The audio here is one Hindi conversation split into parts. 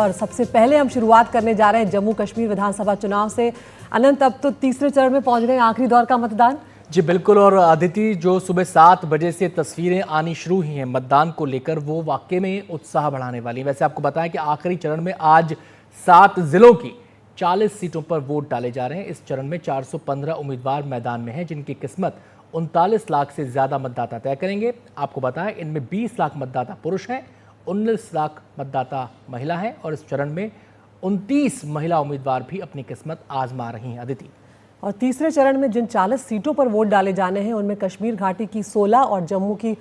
और सबसे पहले हम शुरुआत करने जा रहे हैं जम्मू कश्मीर विधानसभा चुनाव से। अनंत, अब तो तीसरे चरण में पहुंच गए, आखिरी दौर का मतदान। जी बिल्कुल। और अदिति, जो सुबह 7 बजे से तस्वीरें आनी शुरू हुई हैं मतदान को लेकर, वो वाकई में उत्साह बढ़ाने वाली। वैसे आपको बताएं कि आखिरी चरण में आज 7 जिलों की 40 सीटों पर वोट डाले जा रहे हैं। इस चरण में 415 उम्मीदवार मैदान में हैं, जिनकी किस्मत 39 लाख से ज्यादा मतदाता तय करेंगे। आपको बताएं, इनमें 20 लाख मतदाता पुरुष हैं, 19 लाख मतदाता महिला है और इस चरण में 29 महिला उम्मीदवार भी अपनी किस्मत आजमा रही हैं। अदिति, और तीसरे चरण में जिन 40 सीटों पर वोट डाले जाने हैं उनमें कश्मीर घाटी की 16 और जम्मू की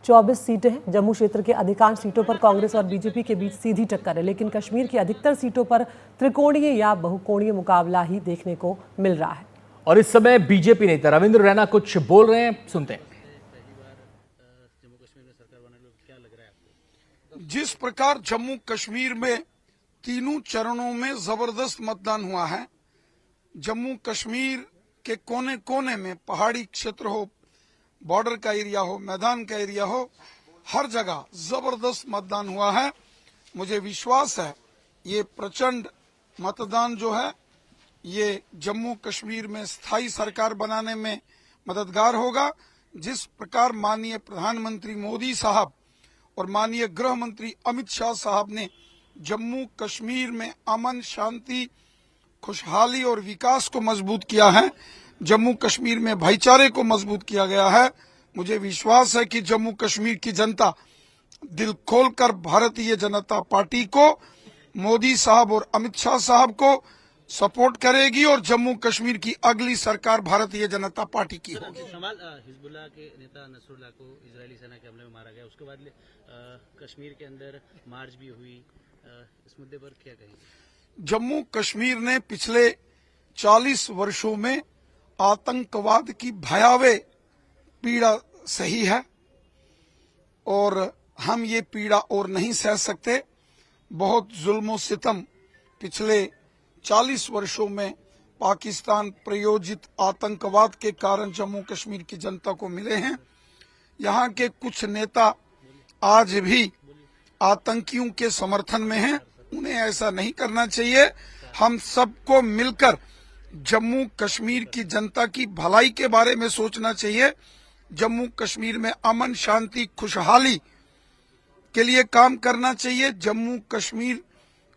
24 सीटें हैं। जम्मू क्षेत्र के अधिकांश सीटों पर कांग्रेस और बीजेपी के बीच सीधी टक्कर है, लेकिन कश्मीर की अधिकतर सीटों पर त्रिकोणीय या बहुकोणीय मुकाबला ही देखने को मिल रहा है। और इस समय बीजेपी नेता रविंद्र रैना कुछ बोल रहे हैं, सुनते हैं। जिस प्रकार जम्मू कश्मीर में तीनों चरणों में जबरदस्त मतदान हुआ है, जम्मू कश्मीर के कोने कोने में, पहाड़ी क्षेत्र हो, बॉर्डर का एरिया हो, मैदान का एरिया हो, हर जगह जबरदस्त मतदान हुआ है। मुझे विश्वास है ये प्रचंड मतदान जो है ये जम्मू कश्मीर में स्थायी सरकार बनाने में मददगार होगा। जिस प्रकार माननीय प्रधानमंत्री मोदी साहब और माननीय गृह मंत्री अमित शाह साहब ने जम्मू कश्मीर में अमन, शांति, खुशहाली और विकास को मजबूत किया है, जम्मू कश्मीर में भाईचारे को मजबूत किया गया है, मुझे विश्वास है कि जम्मू कश्मीर की जनता दिल खोलकर भारतीय जनता पार्टी को, मोदी साहब और अमित शाह साहब को सपोर्ट करेगी और जम्मू कश्मीर की अगली सरकार भारतीय जनता पार्टी की होगी। हिजबुल्लाह के नेता नसरुल्लाह को इजरायली सेना के हमले में मारा गया, उसके बाद कश्मीर के अंदर मार्च भी हुई, इस मुद्दे पर क्या कहेंगे? जम्मू कश्मीर ने पिछले 40 वर्षों में आतंकवाद की भयावह पीड़ा सही है और हम ये पीड़ा और नहीं सह सकते। बहुत जुल्म और सितम पिछले 40 वर्षों में पाकिस्तान प्रायोजित आतंकवाद के कारण जम्मू कश्मीर की जनता को मिले हैं। यहाँ के कुछ नेता आज भी आतंकियों के समर्थन में हैं, उन्हें ऐसा नहीं करना चाहिए। हम सबको मिलकर जम्मू कश्मीर की जनता की भलाई के बारे में सोचना चाहिए। जम्मू कश्मीर में अमन, शांति, खुशहाली के लिए काम करना चाहिए। जम्मू कश्मीर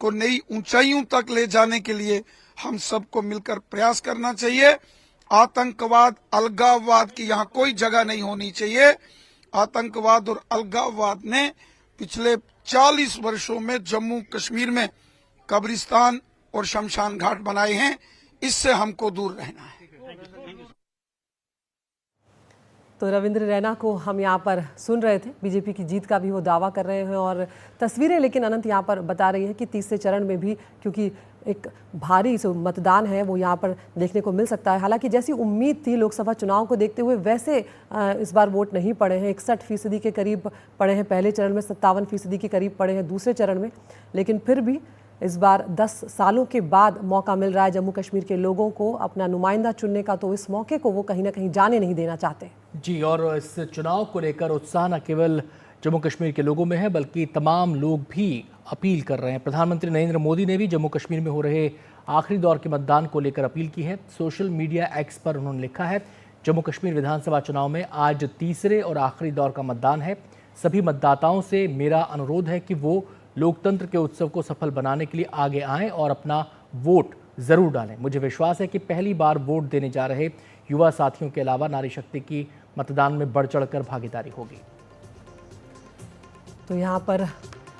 को नई ऊंचाइयों तक ले जाने के लिए हम सबको मिलकर प्रयास करना चाहिए। आतंकवाद, अलगाववाद की यहाँ कोई जगह नहीं होनी चाहिए। आतंकवाद और अलगाववाद ने पिछले 40 वर्षों में जम्मू कश्मीर में कब्रिस्तान और शमशान घाट बनाए हैं, इससे हमको दूर रहना है। तो रविंद्र रैना को हम यहाँ पर सुन रहे थे। बीजेपी की जीत का भी वो दावा कर रहे हैं और तस्वीरें लेकिन अनंत यहाँ पर बता रही है कि तीसरे चरण में भी क्योंकि एक भारी मतदान है वो यहाँ पर देखने को मिल सकता है। हालांकि जैसी उम्मीद थी लोकसभा चुनाव को देखते हुए वैसे इस बार वोट नहीं पड़े हैं। 61% के करीब पड़े हैं पहले चरण में, 57% के करीब पड़े हैं दूसरे चरण में। लेकिन फिर भी इस बार 10 सालों के बाद मौका मिल रहा है जम्मू कश्मीर के लोगों को अपना नुमाइंदा चुनने का, तो इस मौके को वो कहीं ना कहीं जाने नहीं देना चाहते। जी, और इस चुनाव को लेकर उत्साह न केवल जम्मू कश्मीर के लोगों में है बल्कि तमाम लोग भी अपील कर रहे हैं। प्रधानमंत्री नरेंद्र मोदी ने भी जम्मू कश्मीर में हो रहे आखिरी दौर के मतदान को लेकर अपील की है। सोशल मीडिया एक्स पर उन्होंने लिखा है, जम्मू कश्मीर विधानसभा चुनाव में आज तीसरे और आखिरी दौर का मतदान है। सभी मतदाताओं से मेरा अनुरोध है कि वो लोकतंत्र के उत्सव को सफल बनाने के लिए आगे आएं और अपना वोट जरूर डालें। मुझे विश्वास है कि पहली बार वोट देने जा रहे युवा साथियों के अलावा नारी शक्ति की मतदान में बढ़ चढ़कर भागीदारी होगी। तो यहाँ पर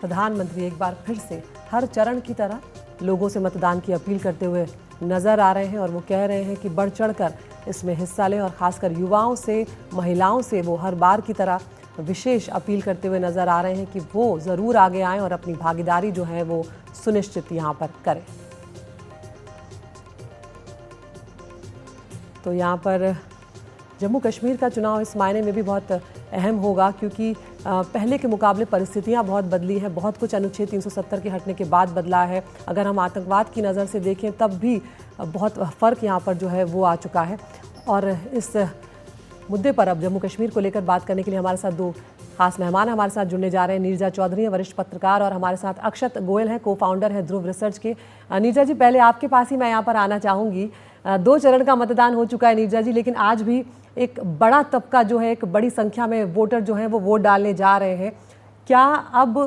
प्रधानमंत्री एक बार फिर से हर चरण की तरह लोगों से मतदान की अपील करते हुए नजर आ रहे हैं और वो कह रहे हैं कि बढ़ चढ़कर इसमें हिस्सा लें और खासकर युवाओं से, महिलाओं से वो हर बार की तरह विशेष अपील करते हुए नजर आ रहे हैं कि वो ज़रूर आगे आएं और अपनी भागीदारी जो है वो सुनिश्चित यहाँ पर करें। तो यहाँ पर जम्मू कश्मीर का चुनाव इस मायने में भी बहुत अहम होगा क्योंकि पहले के मुकाबले परिस्थितियां बहुत बदली हैं। बहुत कुछ अनुच्छेद 370 के हटने के बाद बदला है। अगर हम आतंकवाद की नज़र से देखें तब भी बहुत फ़र्क यहाँ पर जो है वो आ चुका है। और इस मुद्दे पर अब जम्मू कश्मीर को लेकर बात करने के लिए हमारे साथ दो खास मेहमान हमारे साथ जुड़ने जा रहे हैं। नीरजा चौधरी हैं, वरिष्ठ पत्रकार, और हमारे साथ अक्षत गोयल हैं, को फाउंडर हैं ध्रुव रिसर्च के। नीरजा जी, पहले आपके पास ही मैं यहाँ पर आना चाहूँगी। 2 चरण का मतदान हो चुका है नीरजा जी, लेकिन आज भी एक बड़ा तबका जो है, एक बड़ी संख्या में वोटर जो हैं वो वोट डालने जा रहे हैं। क्या अब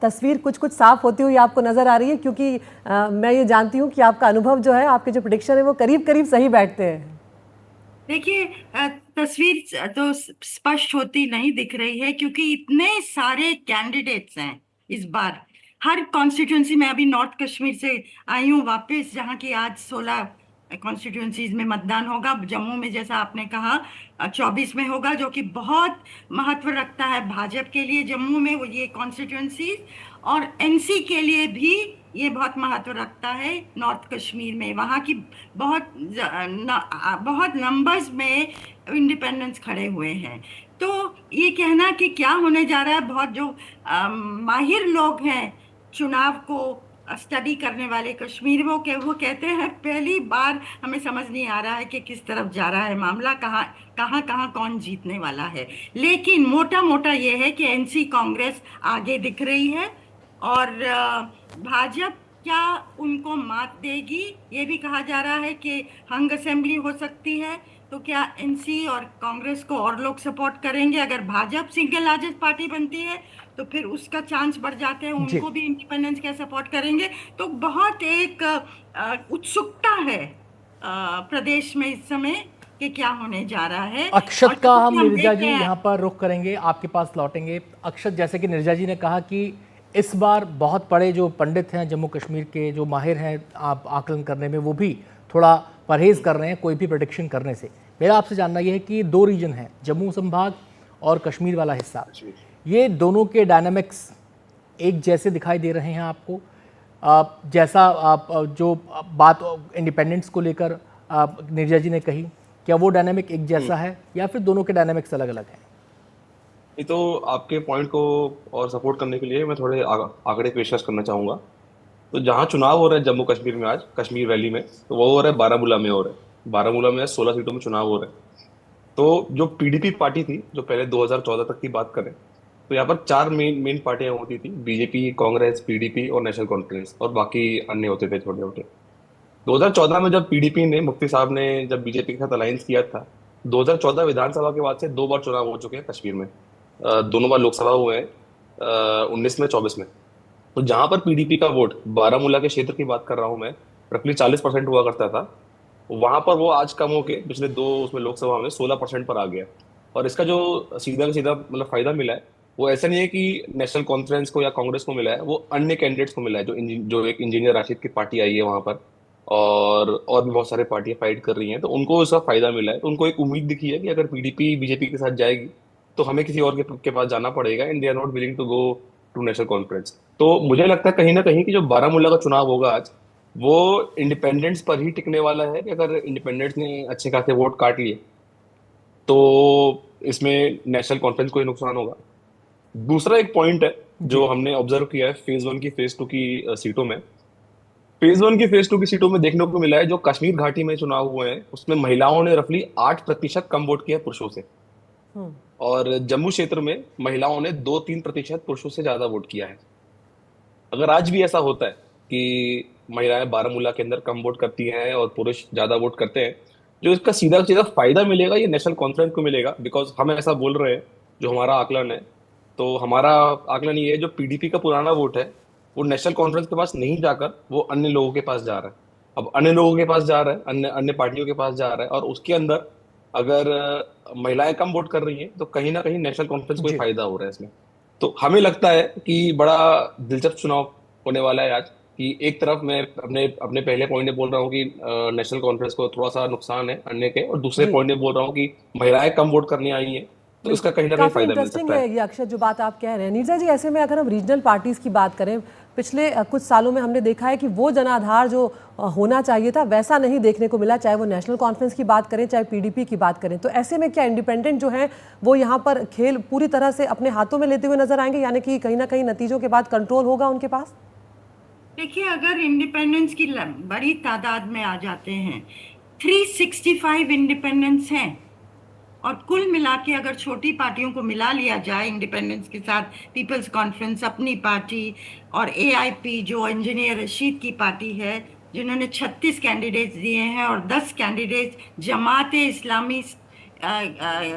तस्वीर कुछ कुछ साफ होती हुई आपको नजर आ रही है? क्योंकि मैं ये जानती हूँ कि आपका अनुभव जो है, आपके जो प्रेडिक्शन है वो करीब करीब सही बैठते हैं। देखिए, तस्वीर तो स्पष्ट होती नहीं दिख रही है, क्योंकि इतने सारे कैंडिडेट्स हैं इस बार। हर कॉन्स्टिट्यूंसी में, अभी नॉर्थ कश्मीर से आई हूँ वापस, जहाँ की आज 16 कॉन्स्टिट्यूंसीज में मतदान होगा। जम्मू में, जैसा आपने कहा, 24 में होगा, जो कि बहुत महत्व रखता है भाजपा के लिए जम्मू में वो ये कॉन्स्टिट्यूंसीज, और एनसी के लिए भी ये बहुत महत्व रखता है नॉर्थ कश्मीर में। वहाँ की बहुत नंबर्स में इंडिपेंडेंस खड़े हुए हैं। तो ये कहना कि क्या होने जा रहा है, बहुत जो माहिर लोग हैं चुनाव को स्टडी करने वाले कश्मीर, वो कहते हैं पहली बार हमें समझ नहीं आ रहा है कि किस तरफ जा रहा है मामला, कहाँ कौन जीतने वाला है। लेकिन मोटा मोटा ये है कि एनसी कांग्रेस आगे दिख रही है, और भाजपा क्या उनको मात देगी। ये भी कहा जा रहा है कि हंग असेंबली हो सकती है। तो क्या एनसी और कांग्रेस को और लोग सपोर्ट करेंगे? अगर भाजपा सिंगल लार्जेस्ट पार्टी बनती है तो फिर उसका चांस बढ़ जाते हैं, उनको भी इंडिपेंडेंस क्या सपोर्ट करेंगे। तो बहुत एक उत्सुकता है प्रदेश में इस समय कि क्या होने जा रहा है। अक्षत का हम नीरजा जी यहाँ पर रुख करेंगे, आपके पास लौटेंगे। अक्षत, जैसे कि नीरजा जी ने कहा कि इस बार बहुत बड़े जो पंडित हैं जम्मू कश्मीर के, जो माहिर हैं आप आकलन करने में, वो भी थोड़ा परहेज कर रहे हैं कोई भी प्रेडिक्शन करने से। मेरा आपसे जानना यह है कि 2 रीजन हैं, जम्मू संभाग और कश्मीर वाला हिस्सा, ये दोनों के डायनामिक्स एक जैसे दिखाई दे रहे हैं आपको? जैसा आप जो बात इंडिपेंडेंस को लेकर नीरजा जी ने कही, क्या वो डायनामिक एक जैसा है या फिर दोनों के डायनामिक्स अलग अलग हैं? ये तो आपके पॉइंट को और सपोर्ट करने के लिए मैं थोड़े आंकड़े पेशकश करना चाहूँगा। तो जहाँ चुनाव हो रहे हैं जम्मू कश्मीर में आज, कश्मीर वैली में, तो वो हो रहा है बारामूला में हो रहा है। बारामूला में 16 सीटों में चुनाव हो रहे हैं। तो जो पीडीपी पार्टी थी, जो पहले 2014 तक की बात करें, तो यहाँ पर 4 मेन पार्टियां होती थी, बीजेपी, कांग्रेस, पीडीपी और नेशनल कॉन्फ्रेंस, और बाकी अन्य होते थे छोटे छोटे। 2014 में जब पीडीपी ने, मुफ्ती साहब ने जब बीजेपी के साथ अलायंस किया था, 2014 विधानसभा के बाद से 2 बार चुनाव हो चुके हैं कश्मीर में। दोनों बार लोकसभा हुए हैं, 19 में, 24 में। तो जहां पर पीडीपी का वोट, बारामूला के क्षेत्र की बात कर रहा हूं मैं, रफली 40% हुआ करता था, वहां पर वो आज कम होके पिछले 2 उसमें लोकसभा में 16% पर आ गया। और इसका जो सीधा का सीधा मतलब फायदा मिला है, वो ऐसा नहीं है कि नेशनल कॉन्फ्रेंस को या कांग्रेस को मिला है, वो अन्य कैंडिडेट्स को मिला है। जो एक इंजीनियर राशिद की पार्टी आई है वहां पर, और भी बहुत सारे पार्टियां फाइट कर रही हैं, तो उनको उसका फायदा मिला है। तो उनको एक उम्मीद दिखी है कि अगर पीडीपी बीजेपी के साथ जाएगी तो हमें किसी और के पास जाना पड़ेगा, and they are not willing to go to national conference. तो मुझे लगता है कहीं ना कहीं कि जो बारामूला का चुनाव होगा आज, वो इंडिपेंडेंस पर ही टिकने वाला है। कि अगर इंडिपेंडेंस ने अच्छे खासे वोट काट लिए तो इसमें नेशनल कॉन्फ्रेंस को ही नुकसान होगा। दूसरा एक पॉइंट है जो हमने ऑब्जर्व किया है फेज 1 की फेज 2 की सीटों में। फेज 1 की फेज 2 की सीटों में देखने को मिला है, जो कश्मीर घाटी में चुनाव हुए हैं उसमें महिलाओं ने रफली 8% कम वोट किया पुरुषों से, और जम्मू क्षेत्र में महिलाओं ने 2-3% पुरुषों से ज्यादा वोट किया है। अगर आज भी ऐसा होता है कि महिलाएं बारामूला के अंदर कम वोट करती हैं और पुरुष ज्यादा वोट करते हैं, जो इसका सीधा सीधा फायदा मिलेगा ये नेशनल कॉन्फ्रेंस को मिलेगा। बिकॉज हम ऐसा बोल रहे हैं, जो हमारा आकलन है, तो हमारा आकलन ये है, जो पीडीपी का पुराना वोट है वो नेशनल कॉन्फ्रेंस के पास नहीं जाकर वो अन्य लोगों के पास जा रहा है। अब अन्य लोगों के पास जा रहा है, अन्य पार्टियों के पास जा रहा है, और उसके अंदर अगर महिलाएं कम वोट कर रही हैं तो कहीं ना कहीं नेशनल कॉन्फ्रेंस को फायदा हो रहा है इसमें। तो हमें लगता है कि बड़ा दिलचस्प चुनाव होने वाला है आज। कि एक तरफ मैं अपने पहले पॉइंट में बोल रहा हूँ कि नेशनल कॉन्फ्रेंस को थोड़ा सा नुकसान है अन्य के, और दूसरे पॉइंट में बोल रहा हूँ कि महिलाएं कम वोट करने आई हैं, तो इसका कहीं ना कहीं फायदा मिल सकता है। ये अक्षय जो बात आप कह रहे हैं नीरजा जी, ऐसे में अगर हम रीजनल पार्टीज की बात करें, पिछले कुछ सालों में हमने देखा है कि वो जनाधार जो होना चाहिए था वैसा नहीं देखने को मिला, चाहे वो नेशनल कॉन्फ्रेंस की बात करें चाहे पीडीपी की बात करें। तो ऐसे में क्या इंडिपेंडेंट जो है वो यहाँ पर खेल पूरी तरह से अपने हाथों में लेते हुए नजर आएंगे, यानी कि कहीं ना कहीं नतीजों के बाद कंट्रोल होगा उनके पास? देखिए, अगर इंडिपेंडेंस की बड़ी तादाद में आ जाते हैं, 365 इंडिपेंडेंस हैं, और कुल मिला के अगर छोटी पार्टियों को मिला लिया जाए इंडिपेंडेंस के साथ, पीपल्स कॉन्फ्रेंस अपनी पार्टी और एआईपी जो इंजीनियर रशीद की पार्टी है, जिन्होंने 36 कैंडिडेट्स दिए हैं और 10 कैंडिडेट्स जमात इस्लामी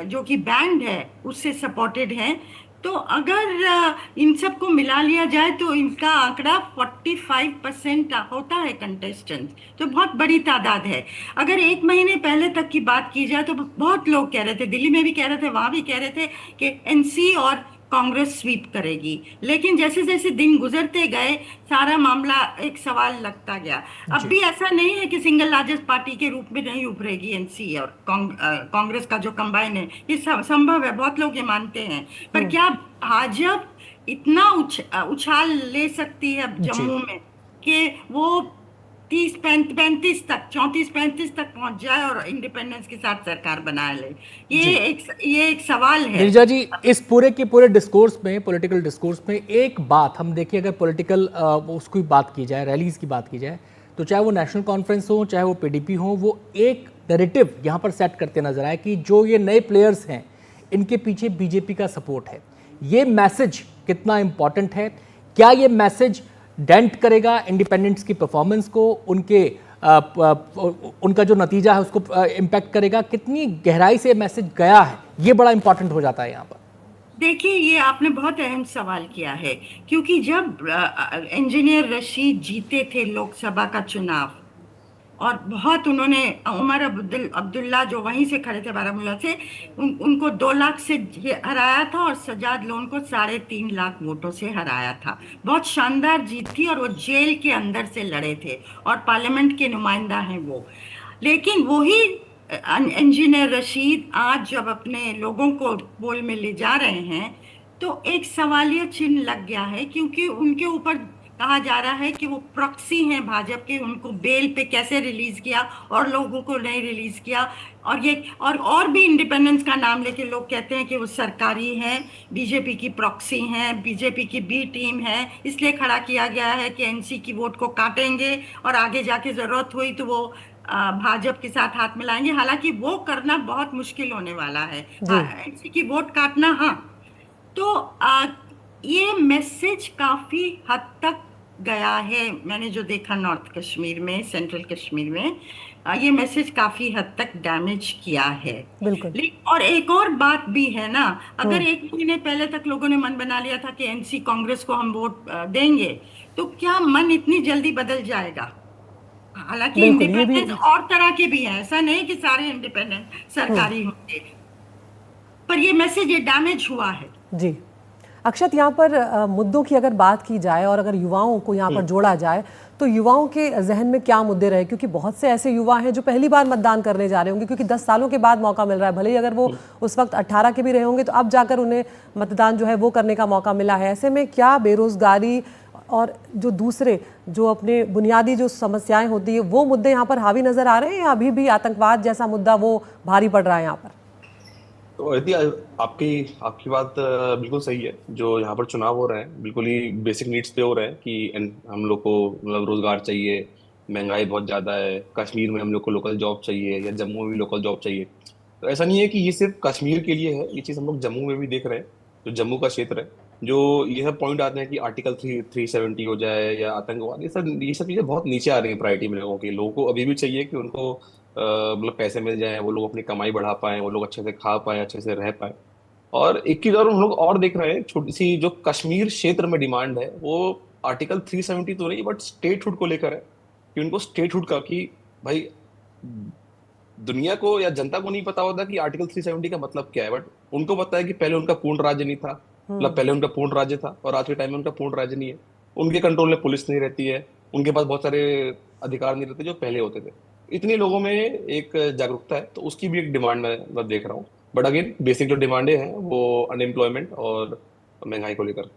जो कि बैंड है उससे सपोर्टेड हैं, तो अगर इन सबको मिला लिया जाए तो इनका आंकड़ा 45% होता है कंटेस्टेंट्स, तो बहुत बड़ी तादाद है। अगर एक महीने पहले तक की बात की जाए तो बहुत लोग कह रहे थे, दिल्ली में भी कह रहे थे, वहां भी कह रहे थे कि एनसी और कांग्रेस स्वीप करेगी, लेकिन जैसे जैसे दिन गुजरते गए सारा मामला एक सवाल लगता गया। अब भी ऐसा नहीं है कि सिंगल लार्जेस्ट पार्टी के रूप में नहीं उभरेगी एनसी और कांग्रेस का जो कंबाइन है, ये संभव है, बहुत लोग ये मानते हैं। पर क्या भाजपा इतना उछाल ले सकती है जम्मू में कि वो 30-35 तक, 34-35 तक पहुंच जाए और इंडिपेंडेंस के साथ सरकार बना ले? ये एक सवाल है। नीरजा जी, इस पूरे के पूरे डिस्कोर्स में, पॉलिटिकल डिस्कोर्स में एक बात हम देखिए, अगर पॉलिटिकल उसकी बात की जाए, रैलीज की बात की जाए, तो चाहे वो नेशनल कॉन्फ्रेंस हो, चाहे वो पीडीपी हो, वो एक नैरेटिव यहाँ पर सेट करते नजर आए कि जो ये नए प्लेयर्स हैं इनके पीछे बीजेपी का सपोर्ट है। ये मैसेज कितना इंपॉर्टेंट है? क्या ये मैसेज डेंट करेगा इंडिपेंडेंट्स की परफॉर्मेंस को, उनका जो नतीजा है उसको इम्पैक्ट करेगा? कितनी गहराई से मैसेज गया है, ये बड़ा इंपॉर्टेंट हो जाता है यहाँ पर। देखिए, ये आपने बहुत अहम सवाल किया है, क्योंकि जब इंजीनियर रशीद जीते थे लोकसभा का चुनाव और बहुत उन्होंने उमर अब्दुल्ला जो वहीं से खड़े थे बारामूला से, उनको 2 लाख से हराया था और सजाद लोन को 3.5 लाख वोटों से हराया था। बहुत शानदार जीत थी और वो जेल के अंदर से लड़े थे और पार्लियामेंट के नुमाइंदा हैं वो। लेकिन वही इंजीनियर रशीद आज जब अपने लोगों को बोल में ले जा रहे हैं तो एक सवालिया चिन्ह लग गया है, क्योंकि उनके ऊपर कहा जा रहा है कि वो प्रॉक्सी हैं भाजपा के, उनको बेल पे कैसे रिलीज किया और लोगों को नहीं रिलीज किया। और ये और भी इंडिपेंडेंस का नाम लेके लोग कहते हैं कि वो सरकारी हैं, बीजेपी की प्रॉक्सी हैं, बीजेपी की बी टीम है, इसलिए खड़ा किया गया है कि एनसी की वोट को काटेंगे और आगे जाके जरूरत हुई तो वो भाजपा के साथ हाथ मिलाएंगे। हालांकि वो करना बहुत मुश्किल होने वाला है, एनसी की वोट काटना। हाँ, तो ये मैसेज काफी हद तक गया है। मैंने जो देखा नॉर्थ कश्मीर में, सेंट्रल कश्मीर में, ये मैसेज काफी हद तक डैमेज किया है। बिल्कुल। और एक और बात भी है ना, अगर एक महीने पहले तक लोगों ने मन बना लिया था कि एनसी कांग्रेस को हम वोट देंगे, तो क्या मन इतनी जल्दी बदल जाएगा? हालांकि इंडिपेंडेंट और तरह के भी हैं, ऐसा नहीं कि सारे इंडिपेंडेंट सरकारी होंगे, पर ये मैसेज ये डैमेज हुआ है। जी अक्षत, यहाँ पर मुद्दों की अगर बात की जाए और अगर युवाओं को यहाँ पर जोड़ा जाए तो युवाओं के जहन में क्या मुद्दे रहे? क्योंकि बहुत से ऐसे युवा हैं जो पहली बार मतदान करने जा रहे होंगे, क्योंकि 10 सालों के बाद मौका मिल रहा है। भले ही अगर वो उस वक्त 18 के भी रहे होंगे तो अब जाकर उन्हें मतदान जो है वो करने का मौका मिला है। ऐसे में क्या बेरोजगारी और जो दूसरे जो अपने बुनियादी जो समस्याएं होती है वो मुद्दे यहाँ पर हावी नजर आ रहे हैं, या अभी भी आतंकवाद जैसा मुद्दा वो भारी पड़ रहा है यहाँ पर? तो यदि आपकी बात बिल्कुल सही है। जो यहाँ पर चुनाव हो रहे हैं बिल्कुल ही बेसिक नीड्स पे हो रहे हैं कि हम लोग को मतलब रोजगार चाहिए, महंगाई बहुत ज़्यादा है, कश्मीर में हम लोग को लोकल जॉब चाहिए या जम्मू में भी लोकल जॉब चाहिए। तो ऐसा नहीं है कि ये सिर्फ कश्मीर के लिए है, ये चीज़ हम लोग जम्मू में भी देख रहे हैं। जो जम्मू का क्षेत्र है, जो ये सब पॉइंट आते हैं कि आर्टिकल 370 हो जाए या आतंकवाद, ये सब चीज़ें बहुत नीचे आ रही हैं प्रायोरिटी में। लोगों को अभी भी चाहिए कि उनको मतलब पैसे मिल जाएं, वो लोग अपनी कमाई बढ़ा पाएं, वो लोग अच्छे से खा पाएं, अच्छे से रह पाएं। और एक चीज और हम लोग और देख रहे हैं, छोटी सी जो कश्मीर क्षेत्र में डिमांड है वो आर्टिकल 370 तो नहीं, बट स्टेटहुड को लेकर है कि उनको स्टेटहुड का, कि भाई दुनिया को या जनता को नहीं पता होता कि आर्टिकल 370 का मतलब क्या है, बट उनको पता है कि पहले उनका पूर्ण राज्य नहीं था, मतलब पहले उनका पूर्ण राज्य था और आज के टाइम में उनका पूर्ण राज्य नहीं है। उनके कंट्रोल में पुलिस नहीं रहती है, उनके पास बहुत सारे अधिकार नहीं रहते जो पहले होते थे। इतने लोगों में एक जागरूकता है, तो उसकी भी एक डिमांड मैं देख रहा हूँ। बट अगेन बेसिक जो डिमांडें हैं वो अनएम्प्लॉयमेंट और महंगाई को लेकर।